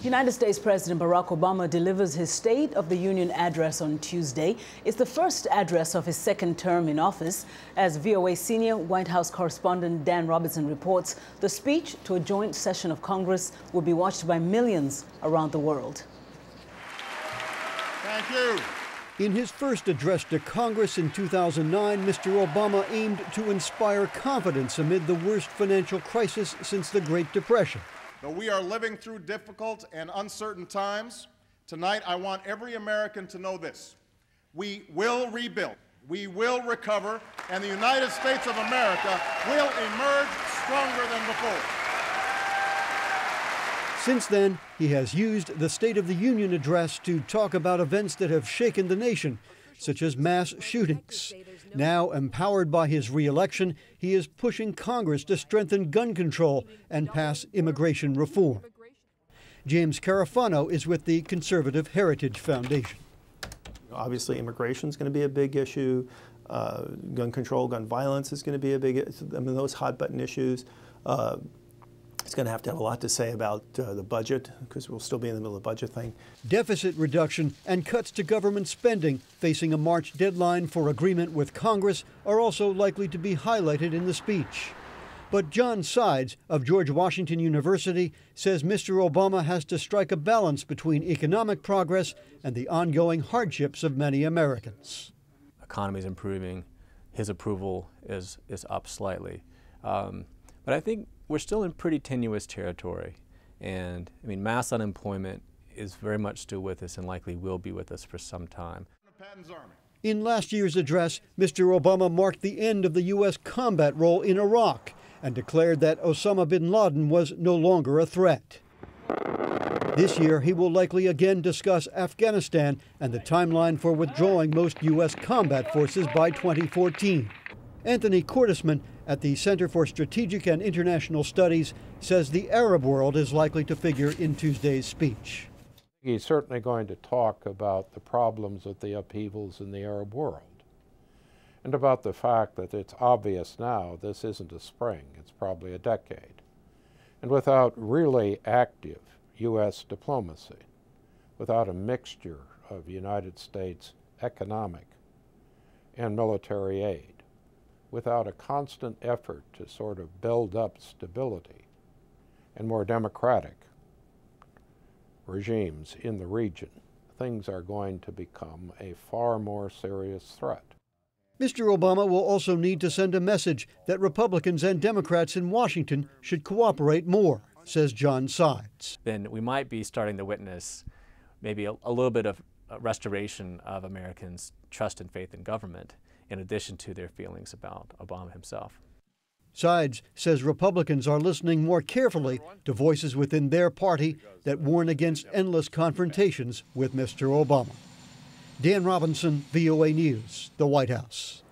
United States President Barack Obama delivers his State of the Union address on Tuesday. It's the first address of his second term in office. As VOA senior White House correspondent Dan Robertson reports, the speech to a joint session of Congress will be watched by millions around the world. Thank you. In his first address to Congress in 2009, Mr. Obama aimed to inspire confidence amid the worst financial crisis since the Great Depression. Though we are living through difficult and uncertain times, tonight I want every American to know this. We will rebuild, we will recover, and the United States of America will emerge stronger than before. Since then, he has used the State of the Union address to talk about events that have shaken the nation, such as mass shootings. Now, empowered by his re-election, he is pushing Congress to strengthen gun control and pass immigration reform. James Carafano is with the Conservative Heritage Foundation. Obviously, immigration is going to be a big issue. Gun control, gun violence is going to be a big issue. I mean, those hot-button issues. He's going to have a lot to say about the budget, because we'll still be in the middle of the budget thing. Deficit reduction and cuts to government spending, facing a March deadline for agreement with Congress, are also likely to be highlighted in the speech. But John Sides of George Washington University says Mr. Obama has to strike a balance between economic progress and the ongoing hardships of many Americans. The economy is improving. His approval is up slightly. But I think we're still in pretty tenuous territory. And I mean, mass unemployment is very much still with us and likely will be with us for some time. In last year's address, Mr. Obama marked the end of the U.S. combat role in Iraq and declared that Osama bin Laden was no longer a threat. This year, he will likely again discuss Afghanistan and the timeline for withdrawing most U.S. combat forces by 2014. Anthony Cordesman at the Center for Strategic and International Studies says the Arab world is likely to figure in Tuesday's speech. He's certainly going to talk about the problems of the upheavals in the Arab world and about the fact that it's obvious now this isn't a spring, it's probably a decade. And without really active U.S. diplomacy, without a mixture of United States economic and military aid, without a constant effort to sort of build up stability and more democratic regimes in the region, things are going to become a far more serious threat. Mr. Obama will also need to send a message that Republicans and Democrats in Washington should cooperate more, says John Sides. Then we might be starting to witness maybe a little bit of restoration of Americans' trust and faith in government, in addition to their feelings about Obama himself. Sides says Republicans are listening more carefully to voices within their party that warn against endless confrontations with Mr. Obama. Dan Robinson, VOA News, the White House.